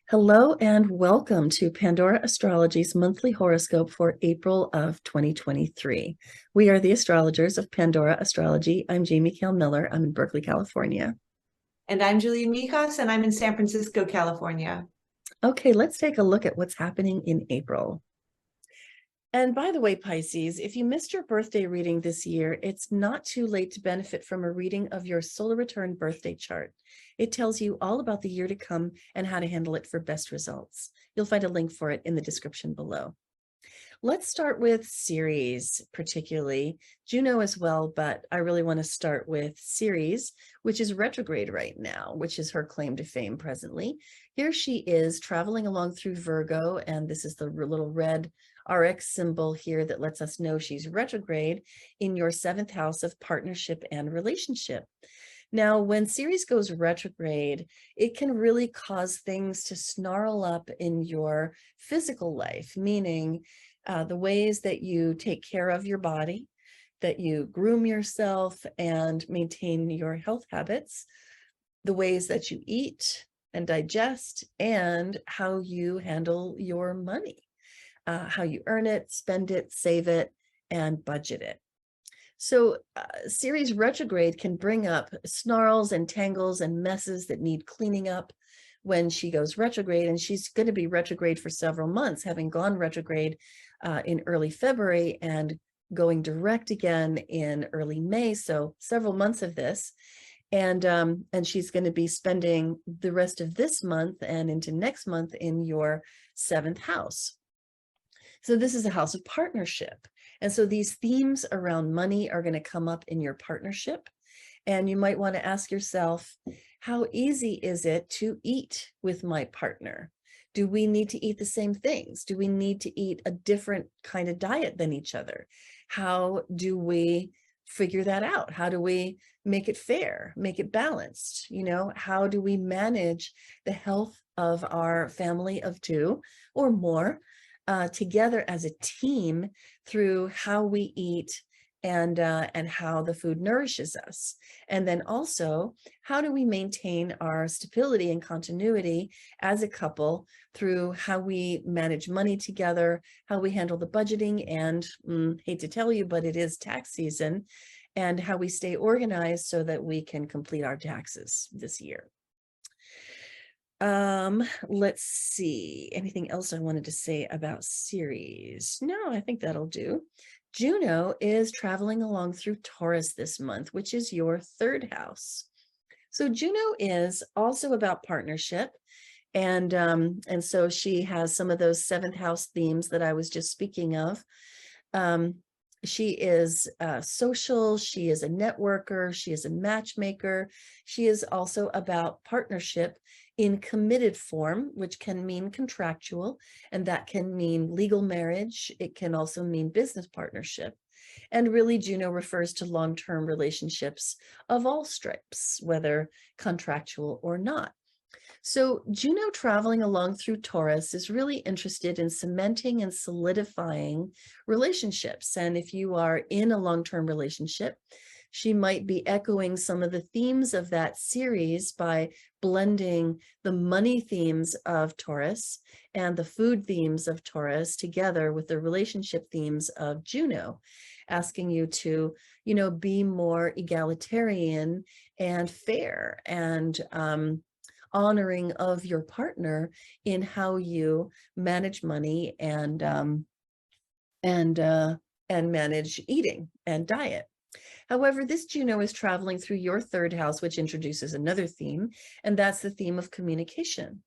Hello and welcome to Pandora Astrology's monthly horoscope for April of 2023. We are the astrologers of Pandora Astrology. I'm Jamie Kale Miller. I'm in Berkeley, California. And I'm Julia Mijas, and I'm in San Francisco, California. Okay, let's take a look at what's happening in April. And by the way, Pisces, if you missed your birthday reading this year, it's not too late to benefit from a reading of your solar return birthday chart. It tells you all about the year to come and how to handle it for best results. You'll find a link for it in the description below. Let's start with Ceres, particularly Juno as well, but I really want to start with Ceres, which is retrograde right now, which is her claim to fame presently. Here she is traveling along through Virgo, and this is the little red RX symbol here that lets us know she's retrograde in your 7th house of partnership and relationship. Now, when Ceres goes retrograde, it can really cause things to snarl up in your physical life, meaning the ways that you take care of your body, that you groom yourself and maintain your health habits, the ways that you eat and digest, and how you handle your money. How you earn it, spend it, save it, and budget it. So Ceres retrograde can bring up snarls and tangles and messes that need cleaning up when she goes retrograde, and she's going to be retrograde for several months, having gone retrograde in early February and going direct again in early May, so several months of this. And she's going to be spending the rest of this month and into next month in your 7th house. So this is a house of partnership. And so these themes around money are going to come up in your partnership. And you might want to ask yourself, how easy is it to eat with my partner? Do we need to eat the same things? Do we need to eat a different kind of diet than each other? How do we figure that out? How do we make it fair, make it balanced? You know, how do we manage the health of our family of 2 or more together as a team through how we eat and how the food nourishes us? And then also, how do we maintain our stability and continuity as a couple through how we manage money together, how we handle the budgeting, and hate to tell you, but it is tax season, and how we stay organized so that we can complete our taxes this year. Let's see, anything else I wanted to say about Ceres? No, I think that'll do. Juno is traveling along through Taurus this month, which is your 3rd house. So Juno is also about partnership. And so she has some of those 7th house themes that I was just speaking of. She is social, she is a networker, she is a matchmaker. She is also about partnership in committed form, which can mean contractual, and that can mean legal marriage. It can also mean business partnership. And really, Juno refers to long-term relationships of all stripes, whether contractual or not. So Juno traveling along through Taurus is really interested in cementing and solidifying relationships. And if you are in a long-term relationship, she might be echoing some of the themes of that series by blending the money themes of Taurus and the food themes of Taurus together with the relationship themes of Juno, asking you to, you know, be more egalitarian and fair and honoring of your partner in how you manage money and manage eating and diet. However, this Juno is traveling through your 3rd house, which introduces another theme, and that's the theme of communication.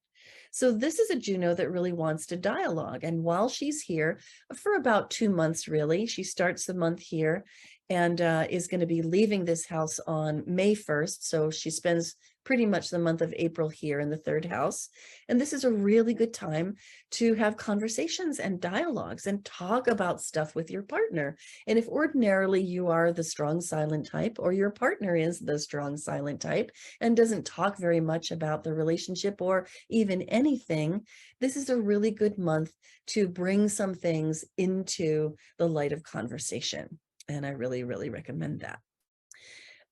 So this is a Juno that really wants to dialogue. And while she's here for about 2 months, really, she starts the month here and is going to be leaving this house on May 1st. So she spends pretty much the month of April here in the third house. And this is a really good time to have conversations and dialogues and talk about stuff with your partner. And if ordinarily you are the strong silent type, or your partner is the strong silent type and doesn't talk very much about the relationship or even anything, this is a really good month to bring some things into the light of conversation. And I really, really recommend that.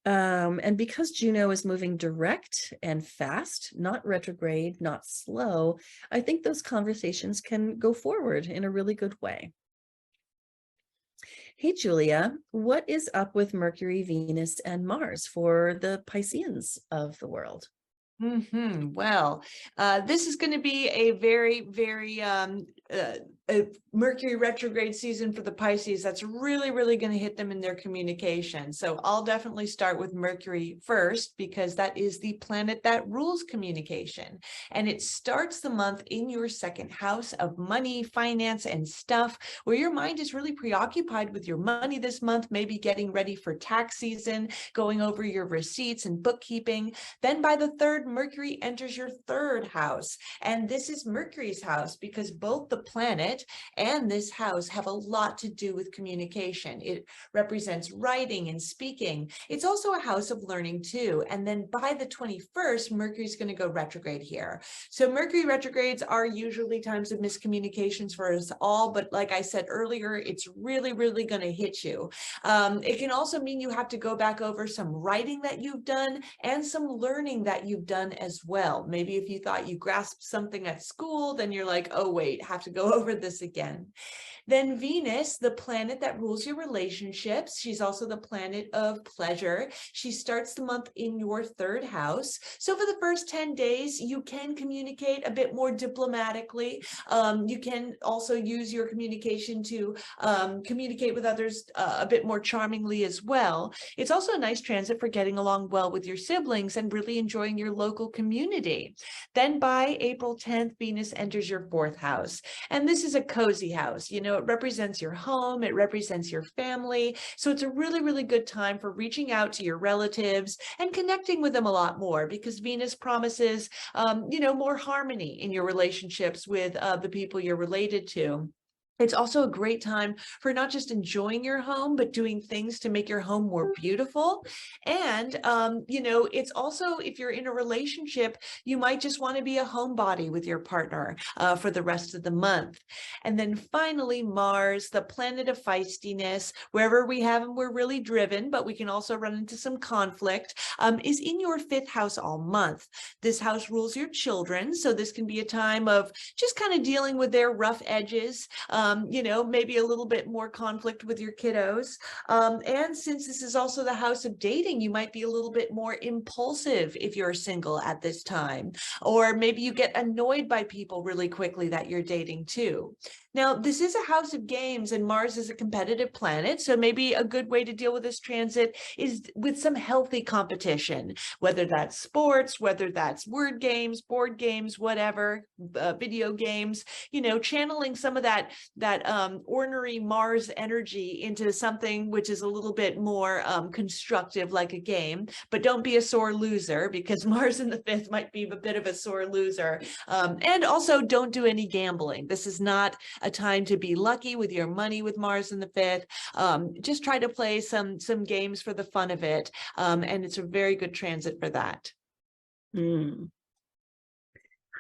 And because Juno is moving direct and fast, not retrograde, not slow, I think those conversations can go forward in a really good way. Hey, Julia, what is up with Mercury, Venus, and Mars for the Pisceans of the world? Well, this is going to be a very, very a Mercury retrograde season for the Pisces. That's really, really going to hit them in their communication. So I'll definitely start with Mercury first, because that is the planet that rules communication. And it starts the month in your second house of money, finance, and stuff, where your mind is really preoccupied with your money this month, maybe getting ready for tax season, going over your receipts and bookkeeping. Then by the third, Mercury enters your third house. And this is Mercury's house because both the planet and this house have a lot to do with communication. It represents writing and speaking. It's also a house of learning too. And then by the 21st, Mercury's going to go retrograde here. So Mercury retrogrades are usually times of miscommunications for us all. But like I said earlier, it's really, really going to hit you. It can also mean you have to go back over some writing that you've done and some learning that you've done as well. Maybe if you thought you grasped something at school, then you're like, oh, wait, have to go over this again. Then Venus, the planet that rules your relationships. She's also the planet of pleasure. She starts the month in your third house. So for the first 10 days, you can communicate a bit more diplomatically. You can also use your communication to communicate with others a bit more charmingly as well. It's also a nice transit for getting along well with your siblings and really enjoying your local community. Then by April 10th, Venus enters your fourth house. And this is a cozy house. You know, it represents your home, it represents your family. So it's a really, really good time for reaching out to your relatives and connecting with them a lot more, because Venus promises, more harmony in your relationships with the people you're related to. It's also a great time for not just enjoying your home, but doing things to make your home more beautiful. And, it's also, if you're in a relationship, you might just want to be a homebody with your partner for the rest of the month. And then finally, Mars, the planet of feistiness, wherever we have him, we're really driven, but we can also run into some conflict, is in your fifth house all month. This house rules your children. So this can be a time of just kind of dealing with their rough edges. Maybe a little bit more conflict with your kiddos. And since this is also the house of dating, you might be a little bit more impulsive if you're single at this time. Or maybe you get annoyed by people really quickly that you're dating too. Now, this is a house of games, and Mars is a competitive planet. So maybe a good way to deal with this transit is with some healthy competition, whether that's sports, whether that's word games, board games, whatever, video games, channeling some of that ornery Mars energy into something which is a little bit more constructive, like a game. But don't be a sore loser, because Mars in the fifth might be a bit of a sore loser. And also don't do any gambling. This is not a time to be lucky with your money with Mars in the fifth. Just try to play some games for the fun of it. And it's a very good transit for that.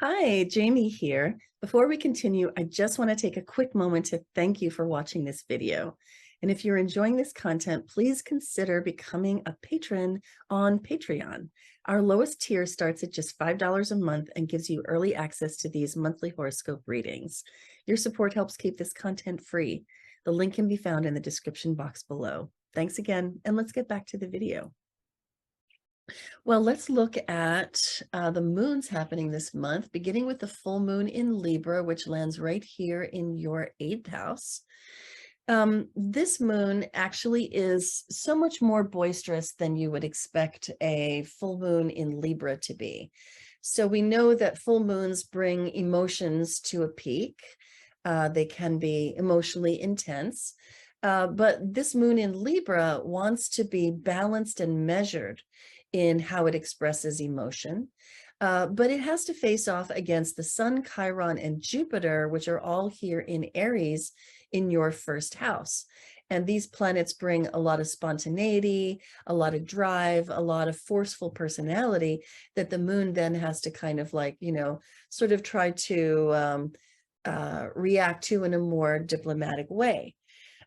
Hi, Jamie here. Before we continue, I just want to take a quick moment to thank you for watching this video. And if you're enjoying this content, please consider becoming a patron on Patreon. Our lowest tier starts at just $5 a month and gives you early access to these monthly horoscope readings. Your support helps keep this content free. The link can be found in the description box below. Thanks again, and let's get back to the video. Well, let's look at the moons happening this month, beginning with the full moon in Libra, which lands right here in your 8th house. This moon actually is so much more boisterous than you would expect a full moon in Libra to be. So we know that full moons bring emotions to a peak. They can be emotionally intense. But this moon in Libra wants to be balanced and measured in how it expresses emotion. But it has to face off against the Sun, Chiron, and Jupiter, which are all here in Aries in your first house. And these planets bring a lot of spontaneity, a lot of drive, a lot of forceful personality that the moon then has to kind of like, sort of try to react to in a more diplomatic way.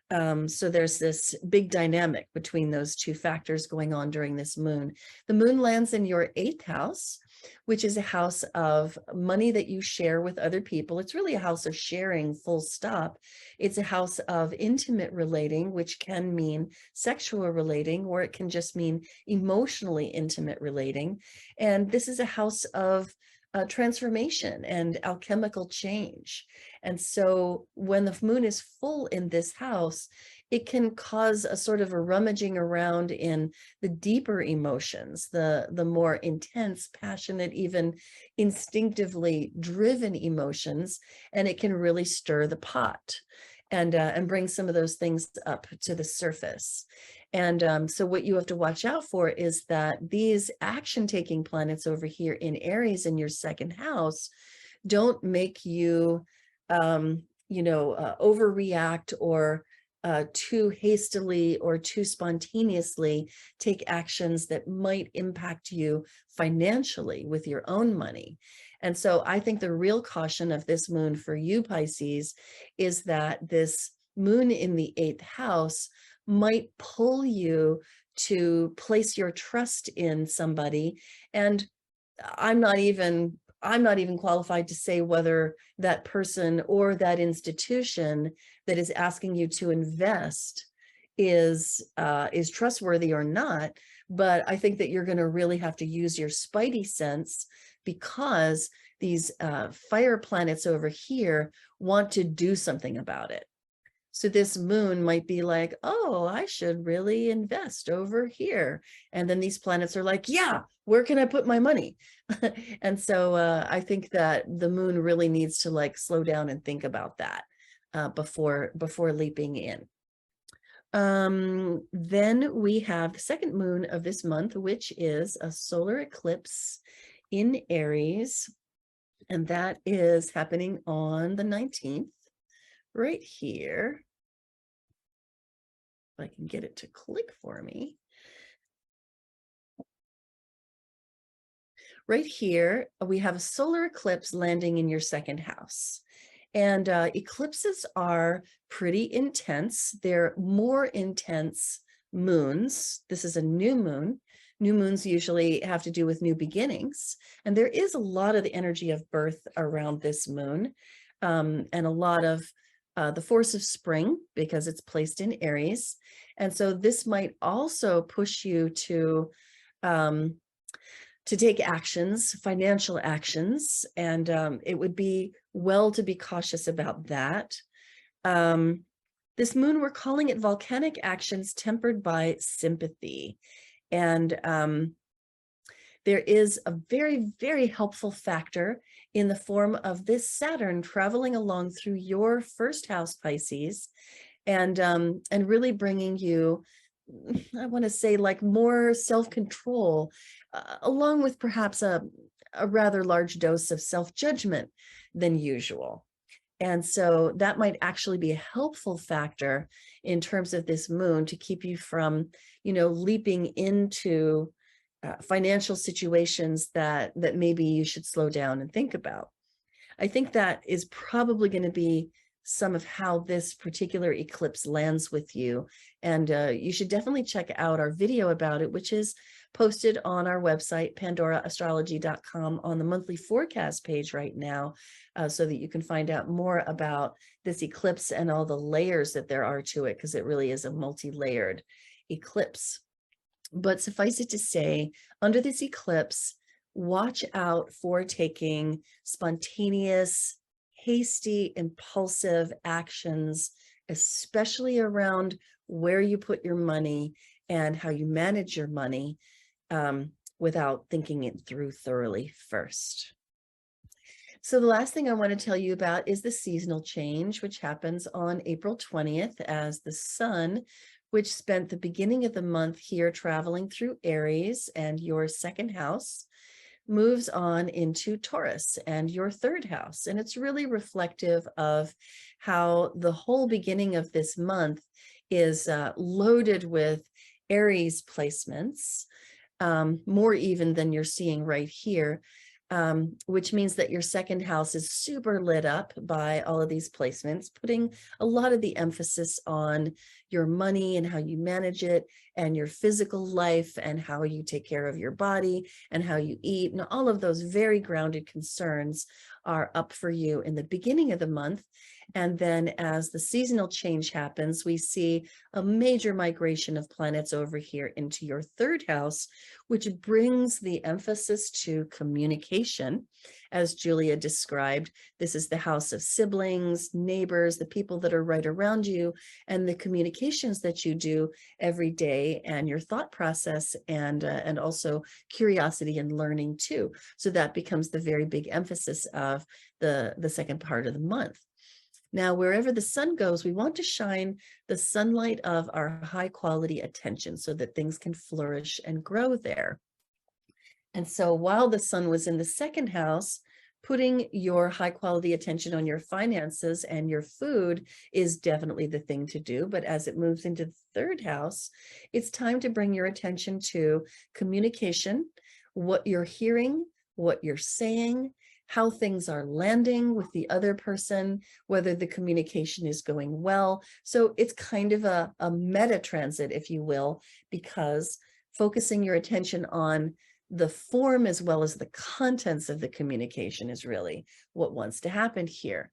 So there's this big dynamic between those two factors going on during this moon. The moon lands in your 8th house, which is a house of money that you share with other people. It's really a house of sharing, full stop. It's a house of intimate relating, which can mean sexual relating, or it can just mean emotionally intimate relating. And this is a house of transformation and alchemical change. And so when the moon is full in this house, it can cause a sort of a rummaging around in the deeper emotions, the more intense, passionate, even instinctively driven emotions, and it can really stir the pot and bring some of those things up to the surface. And so what you have to watch out for is that these action-taking planets over here in Aries in your 2nd house don't make you, overreact or too hastily or too spontaneously take actions that might impact you financially with your own money. And so I think the real caution of this moon for you, Pisces, is that this moon in the 8th house might pull you to place your trust in somebody. And I'm not even qualified to say whether that person or that institution that is asking you to invest is trustworthy or not. But I think that you're going to really have to use your spidey sense, because these fire planets over here want to do something about it. So this moon might be like, oh, I should really invest over here. And then these planets are like, yeah, where can I put my money? And so I think that the moon really needs to like slow down and think about that before leaping in. Then we have the 2nd moon of this month, which is a solar eclipse in Aries. And that is happening on the 19th, right here. If I can get it to click for me. Right here, we have a solar eclipse landing in your 2nd house. And eclipses are pretty intense. They're more intense moons. This is a new moon. New moons usually have to do with new beginnings. And there is a lot of the energy of birth around this moon, and a lot of the force of spring, because it's placed in Aries. And so this might also push you to take actions, financial actions, and it would be well to be cautious about that. This moon, we're calling it volcanic actions tempered by sympathy. And there is a very, very helpful factor in the form of this Saturn traveling along through your 1st house, Pisces, and really bringing you, I want to say, like more self-control, along with perhaps a rather large dose of self-judgment than usual. And so that might actually be a helpful factor in terms of this moon to keep you from, leaping into financial situations that maybe you should slow down and think about. I think that is probably going to be some of how this particular eclipse lands with you. And you should definitely check out our video about it, which is posted on our website, pandoraastrology.com, on the monthly forecast page right now, so that you can find out more about this eclipse and all the layers that there are to it, because it really is a multi-layered eclipse. But suffice it to say, under this eclipse, watch out for taking spontaneous, hasty, impulsive actions, especially around where you put your money and how you manage your money, without thinking it through thoroughly first. So the last thing I want to tell you about is the seasonal change, which happens on April 20th as the sun, which spent the beginning of the month here traveling through Aries and your second house, moves on into Taurus and your third house. And it's really reflective of how the whole beginning of this month is loaded with Aries placements, more even than you're seeing right here, which means that your second house is super lit up by all of these placements, putting a lot of the emphasis on your money and how you manage it, and your physical life and how you take care of your body and how you eat. And all of those very grounded concerns are up for you in the beginning of the month. And then as the seasonal change happens, we see a major migration of planets over here into your third house, which brings the emphasis to communication. As Julia described, this is the house of siblings, neighbors, the people that are right around you, and the communications that you do every day, and your thought process, and also curiosity and learning too. So that becomes the very big emphasis of the second part of the month. Now, wherever the sun goes, we want to shine the sunlight of our high quality attention so that things can flourish and grow there. And so while the sun was in the second house, putting your high quality attention on your finances and your food is definitely the thing to do. But as it moves into the third house, it's time to bring your attention to communication, what you're hearing, what you're saying, how things are landing with the other person, whether the communication is going well. So it's kind of a meta transit, if you will, because focusing your attention on the form as well as the contents of the communication is really what wants to happen here.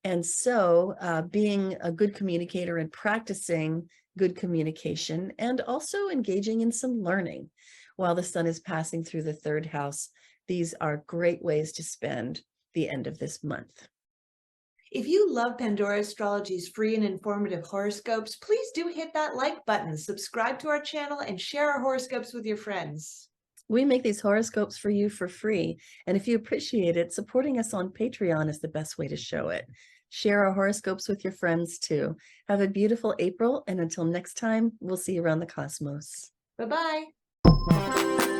And so being a good communicator and practicing good communication, and also engaging in some learning while the sun is passing through the third house, these are great ways to spend the end of this month. If you love Pandora Astrology's free and informative horoscopes, please do hit that like button, subscribe to our channel, and share our horoscopes with your friends. We make these horoscopes for you for free. And if you appreciate it, supporting us on Patreon is the best way to show it. Share our horoscopes with your friends too. Have a beautiful April. And until next time, we'll see you around the cosmos. Bye-bye.